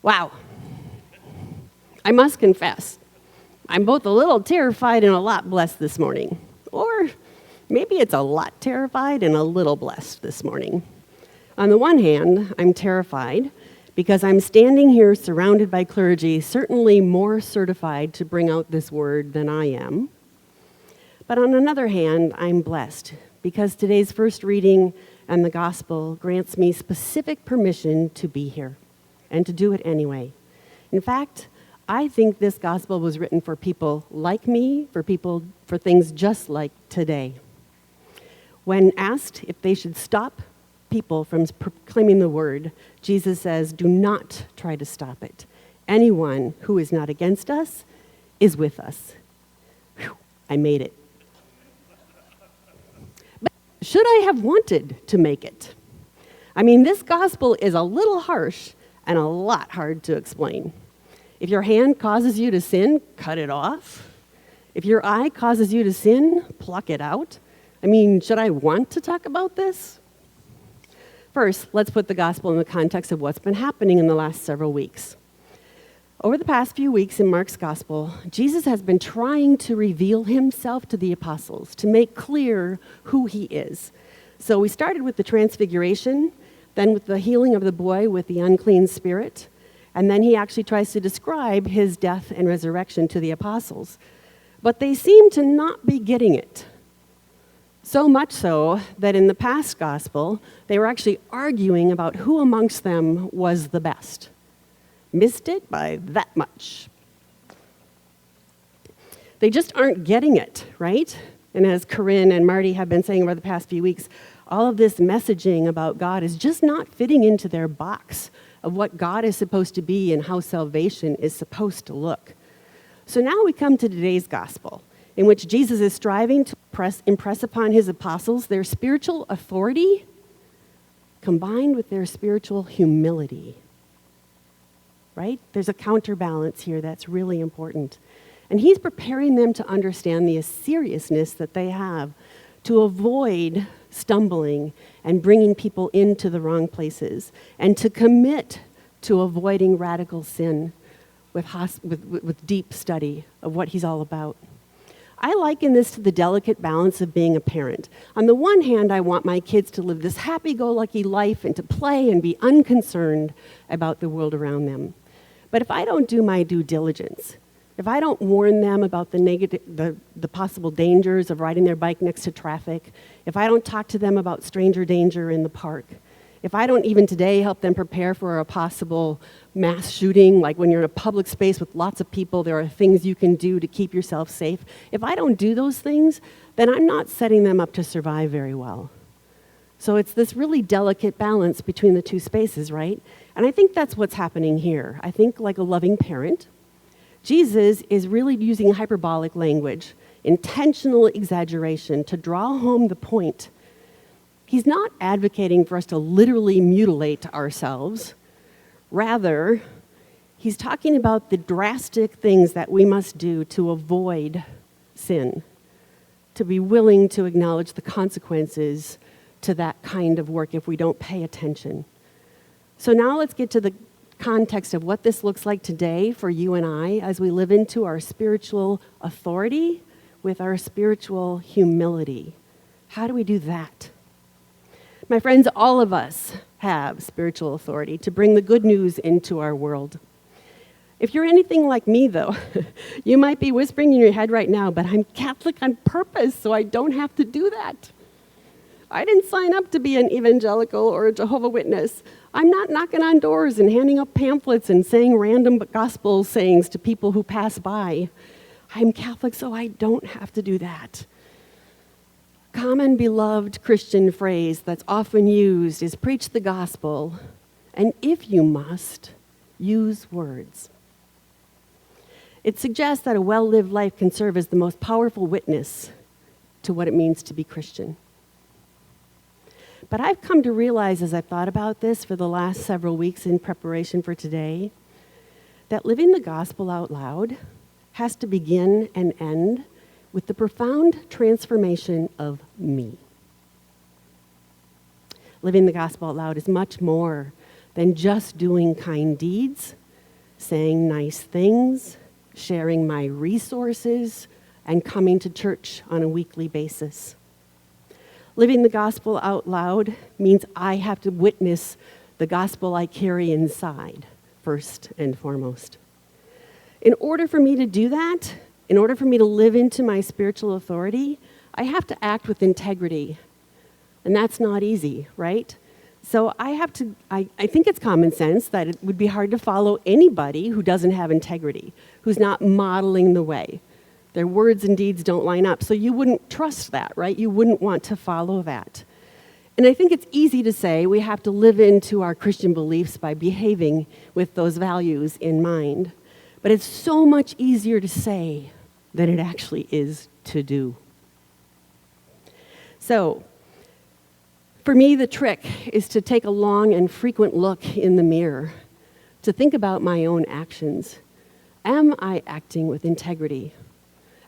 Wow. I must confess, I'm both a little terrified and a lot blessed this morning. Or maybe it's a lot terrified and a little blessed this morning. On the one hand, I'm terrified because I'm standing here surrounded by clergy, certainly more certified to bring out this word than I am. But on another hand, I'm blessed because today's first reading and the gospel grants me specific permission to be here and to do it anyway. In fact, I think this gospel was written for people like me, for things just like today. When asked if they should stop people from proclaiming the word, Jesus says, do not try to stop it. Anyone who is not against us is with us. Whew, I made it. But should I have wanted to make it? I mean, this gospel is a little harsh and a lot hard to explain. If your hand causes you to sin, cut it off. If your eye causes you to sin, pluck it out. I mean, should I want to talk about this? First, let's put the gospel in the context of what's been happening in the last several weeks. Over the past few weeks in Mark's gospel, Jesus has been trying to reveal himself to the apostles, to make clear who he is. So we started with the transfiguration, then with the healing of the boy with the unclean spirit, and then he actually tries to describe his death and resurrection to the apostles. But they seem to not be getting it. So much so that in the past gospel, they were actually arguing about who amongst them was the best. Missed it by that much. They just aren't getting it, right? And as Corinne and Marty have been saying over the past few weeks, all of this messaging about God is just not fitting into their box of what God is supposed to be and how salvation is supposed to look. So now we come to today's gospel, in which Jesus is striving to impress upon his apostles their spiritual authority combined with their spiritual humility. Right? There's a counterbalance here that's really important. And he's preparing them to understand the seriousness that they have to avoid stumbling and bringing people into the wrong places and to commit to avoiding radical sin with deep study of what he's all about. I liken this to the delicate balance of being a parent. On the one hand, I want my kids to live this happy-go-lucky life and to play and be unconcerned about the world around them. But if I don't do my due diligence, if I don't warn them about the possible dangers of riding their bike next to traffic, if I don't talk to them about stranger danger in the park, if I don't even today help them prepare for a possible mass shooting, like when you're in a public space with lots of people, there are things you can do to keep yourself safe. If I don't do those things, then I'm not setting them up to survive very well. So it's this really delicate balance between the two spaces, right? And I think that's what's happening here. I think like a loving parent, Jesus is really using hyperbolic language, intentional exaggeration to draw home the point. He's not advocating for us to literally mutilate ourselves. Rather, he's talking about the drastic things that we must do to avoid sin, to be willing to acknowledge the consequences to that kind of work if we don't pay attention. So now let's get to the context of what this looks like today for you and I as we live into our spiritual authority with our spiritual humility. How do we do that? My friends, all of us have spiritual authority to bring the good news into our world. If you're anything like me, though, you might be whispering in your head right now, but I'm Catholic on purpose, so I don't have to do that. I didn't sign up to be an evangelical or a Jehovah's Witness. I'm not knocking on doors and handing up pamphlets and saying random gospel sayings to people who pass by. I'm Catholic, so I don't have to do that. Common beloved Christian phrase that's often used is preach the gospel, and if you must, use words. It suggests that a well-lived life can serve as the most powerful witness to what it means to be Christian. But I've come to realize as I've thought about this for the last several weeks in preparation for today, that living the gospel out loud has to begin and end with the profound transformation of me. Living the gospel out loud is much more than just doing kind deeds saying nice things, sharing my resources, and coming to church on a weekly basis. Living the gospel out loud means I have to witness the gospel I carry inside, first and foremost. In order for me to do that, in order for me to live into my spiritual authority, I have to act with integrity. And that's not easy, right? So I think it's common sense that it would be hard to follow anybody who doesn't have integrity, who's not modeling the way. Their words and deeds don't line up. So you wouldn't trust that, right? You wouldn't want to follow that. And I think it's easy to say we have to live into our Christian beliefs by behaving with those values in mind. But it's so much easier to say than it actually is to do. So, for me, the trick is to take a long and frequent look in the mirror, to think about my own actions. Am I acting with integrity?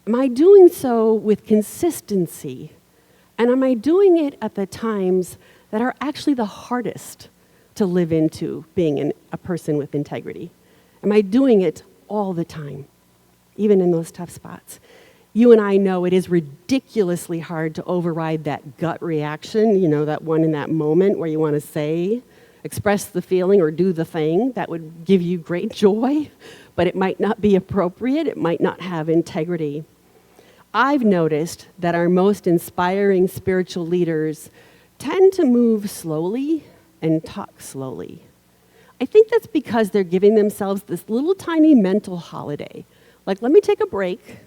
Am I doing so with consistency? And am I doing it at the times that are actually the hardest to live into being a person with integrity? Am I doing it all the time, even in those tough spots? You and I know it is ridiculously hard to override that gut reaction, that one in that moment where you want to say, express the feeling or do the thing that would give you great joy, but it might not be appropriate, it might not have integrity. I've noticed that our most inspiring spiritual leaders tend to move slowly and talk slowly. I think that's because they're giving themselves this little tiny mental holiday. Like, let me take a break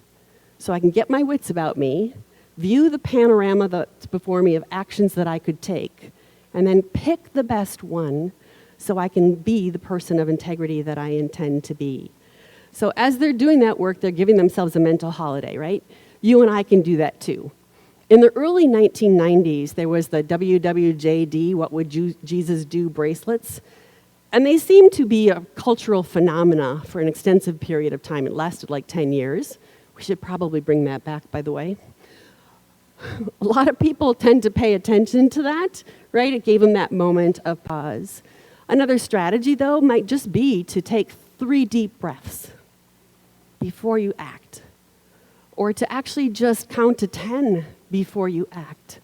so I can get my wits about me, view the panorama that's before me of actions that I could take, and then pick the best one so I can be the person of integrity that I intend to be. So as they're doing that work, they're giving themselves a mental holiday, right? You and I can do that too. In the early 1990s, there was the WWJD, What Would Jesus Do bracelets. And they seemed to be a cultural phenomena for an extensive period of time. It lasted like 10 years. We should probably bring that back, by the way. A lot of people tend to pay attention to that, right? It gave them that moment of pause. Another strategy, though, might just be to take 3 deep breaths before you act, or to actually just count to 10 before you act.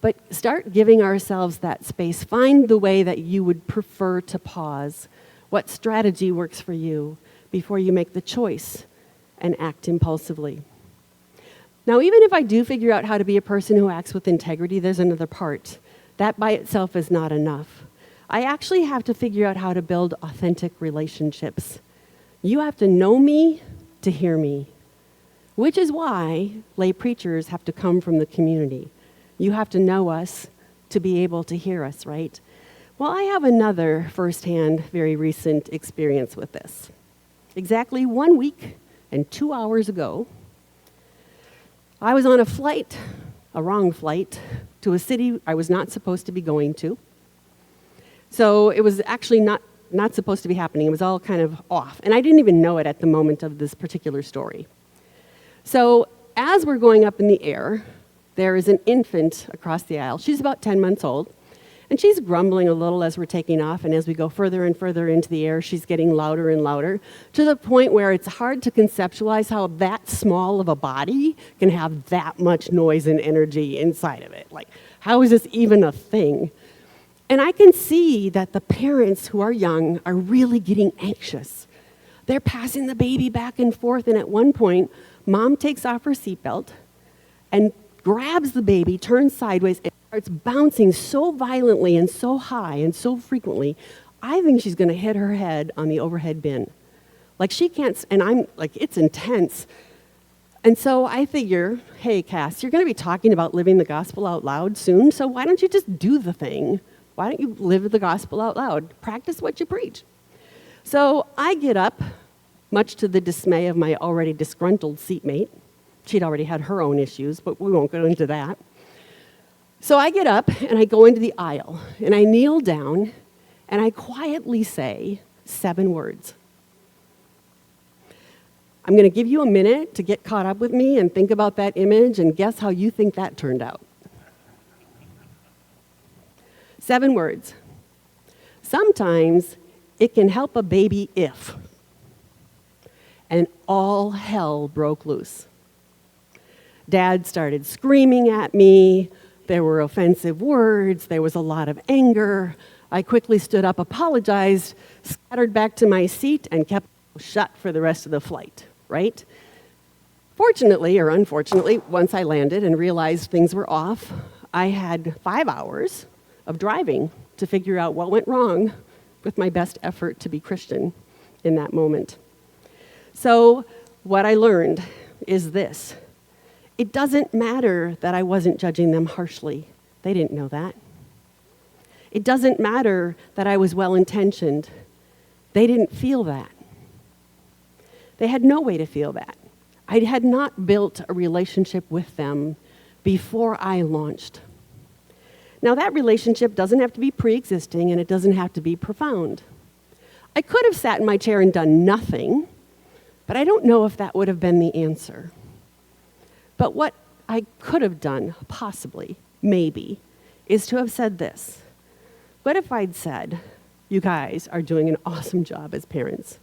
But start giving ourselves that space. Find the way that you would prefer to pause. What strategy works for you before you make the choice and act impulsively. Now, even if I do figure out how to be a person who acts with integrity, there's another part. That by itself is not enough. I actually have to figure out how to build authentic relationships. You have to know me to hear me, which is why lay preachers have to come from the community. You have to know us to be able to hear us, right? Well, I have another firsthand, very recent experience with this. Exactly 1 week and 2 hours ago, I was on a wrong flight, to a city I was not supposed to be going to. So it was actually not supposed to be happening. It was all kind of off. And I didn't even know it at the moment of this particular story. So as we're going up in the air, there is an infant across the aisle. She's about 10 months old. And she's grumbling a little as we're taking off, and as we go further and further into the air, she's getting louder and louder, to the point where it's hard to conceptualize how that small of a body can have that much noise and energy inside of it. Like, how is this even a thing? And I can see that the parents who are young are really getting anxious. They're passing the baby back and forth, and at one point, Mom takes off her seatbelt and grabs the baby, turns sideways, and starts bouncing so violently and so high and so frequently, I think she's going to hit her head on the overhead bin. Like, she can't, and I'm like, it's intense. And so I figure, hey, Cass, you're going to be talking about living the gospel out loud soon, so why don't you just do the thing? Why don't you live the gospel out loud? Practice what you preach. So I get up, much to the dismay of my already disgruntled seatmate. She'd already had her own issues, but we won't go into that. So I get up, and I go into the aisle, and I kneel down, and I quietly say 7 words. I'm going to give you a minute to get caught up with me and think about that image and guess how you think that turned out. 7 words. Sometimes it can help a baby if. and all hell broke loose. Dad started screaming at me. There were offensive words. There was a lot of anger. I quickly stood up, apologized, scattered back to my seat, and kept shut for the rest of the flight, right? Fortunately, or unfortunately, once I landed and realized things were off, I had 5 hours of driving to figure out what went wrong with my best effort to be Christian in that moment. So what I learned is this. It doesn't matter that I wasn't judging them harshly. They didn't know that. It doesn't matter that I was well-intentioned. They didn't feel that. They had no way to feel that. I had not built a relationship with them before I launched. Now, that relationship doesn't have to be pre-existing, and it doesn't have to be profound. I could have sat in my chair and done nothing, but I don't know if that would have been the answer. But what I could have done, possibly, maybe, is to have said this. What if I'd said, you guys are doing an awesome job as parents.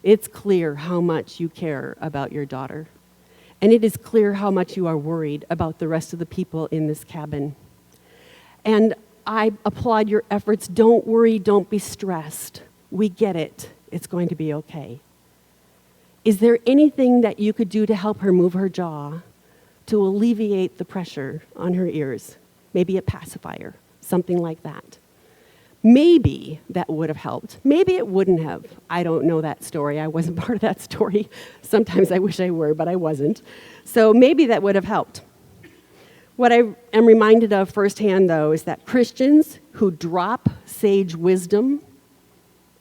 It's clear how much you care about your daughter. And it is clear how much you are worried about the rest of the people in this cabin. And I applaud your efforts. Don't worry, don't be stressed. We get it. It's going to be okay. Is there anything that you could do to help her move her jaw, to alleviate the pressure on her ears? Maybe a pacifier, something like that. Maybe that would have helped. Maybe it wouldn't have. I don't know that story. I wasn't part of that story. Sometimes I wish I were, but I wasn't. So maybe that would have helped. What I am reminded of firsthand, though, is that Christians who drop sage wisdom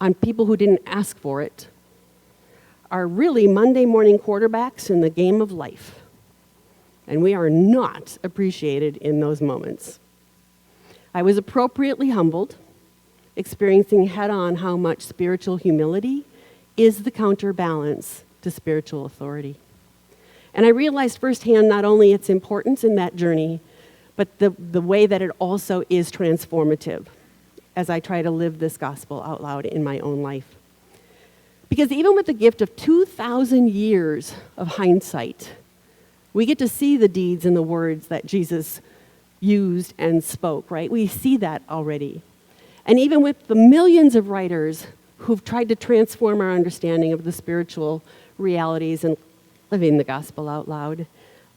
on people who didn't ask for it are really Monday morning quarterbacks in the game of life. And we are not appreciated in those moments. I was appropriately humbled, experiencing head-on how much spiritual humility is the counterbalance to spiritual authority. And I realized firsthand not only its importance in that journey, but the way that it also is transformative as I try to live this gospel out loud in my own life. Because even with the gift of 2,000 years of hindsight, we get to see the deeds and the words that Jesus used and spoke, right? We see that already. And even with the millions of writers who've tried to transform our understanding of the spiritual realities and living the gospel out loud,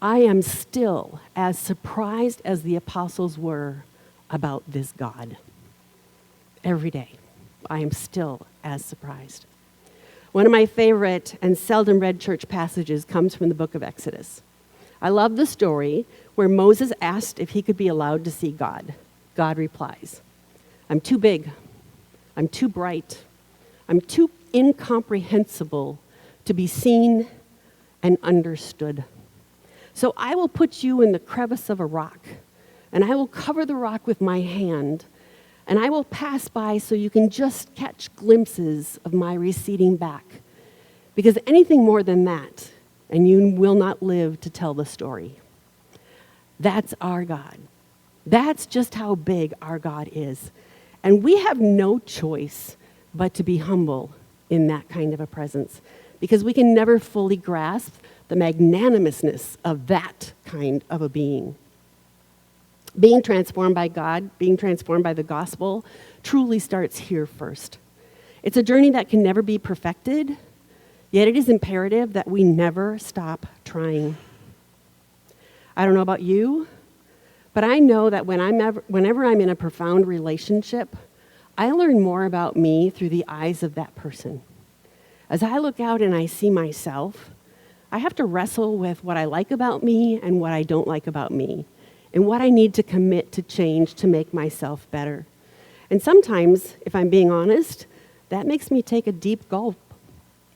I am still as surprised as the apostles were about this God. Every day, I am still as surprised. One of my favorite and seldom read church passages comes from the book of Exodus. I love the story where Moses asked if he could be allowed to see God. God replies, I'm too big, I'm too bright, I'm too incomprehensible to be seen and understood. So I will put you in the crevice of a rock, and I will cover the rock with my hand, and I will pass by so you can just catch glimpses of my receding back. Because anything more than that, and you will not live to tell the story. That's our God. That's just how big our God is. And we have no choice but to be humble in that kind of a presence, because we can never fully grasp the magnanimousness of that kind of a being. Being transformed by God, being transformed by the gospel, truly starts here first. It's a journey that can never be perfected, yet it is imperative that we never stop trying. I don't know about you, but I know that whenever I'm in a profound relationship, I learn more about me through the eyes of that person. As I look out and I see myself, I have to wrestle with what I like about me and what I don't like about me, and what I need to commit to change to make myself better. And sometimes, if I'm being honest, that makes me take a deep gulp,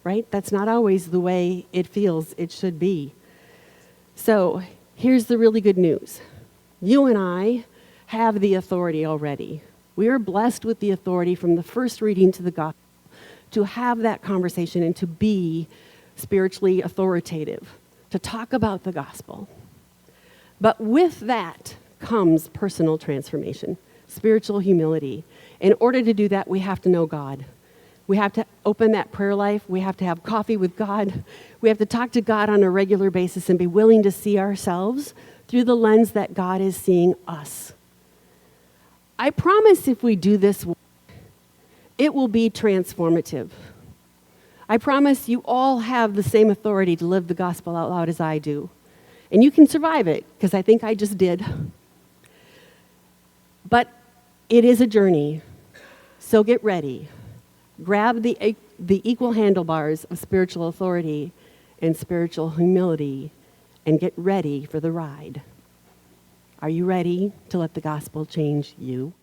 right? That's not always the way it feels it should be. So here's the really good news. You and I have the authority already. We are blessed with the authority from the first reading to the gospel to have that conversation and to be spiritually authoritative, to talk about the gospel. But with that comes personal transformation, spiritual humility. In order to do that, we have to know God. We have to open that prayer life. We have to have coffee with God. We have to talk to God on a regular basis and be willing to see ourselves through the lens that God is seeing us. I promise if we do this work, it will be transformative. I promise you all have the same authority to live the gospel out loud as I do. And you can survive it, because I think I just did. But it is a journey, so get ready. Grab the equal handlebars of spiritual authority and spiritual humility and get ready for the ride. Are you ready to let the gospel change you?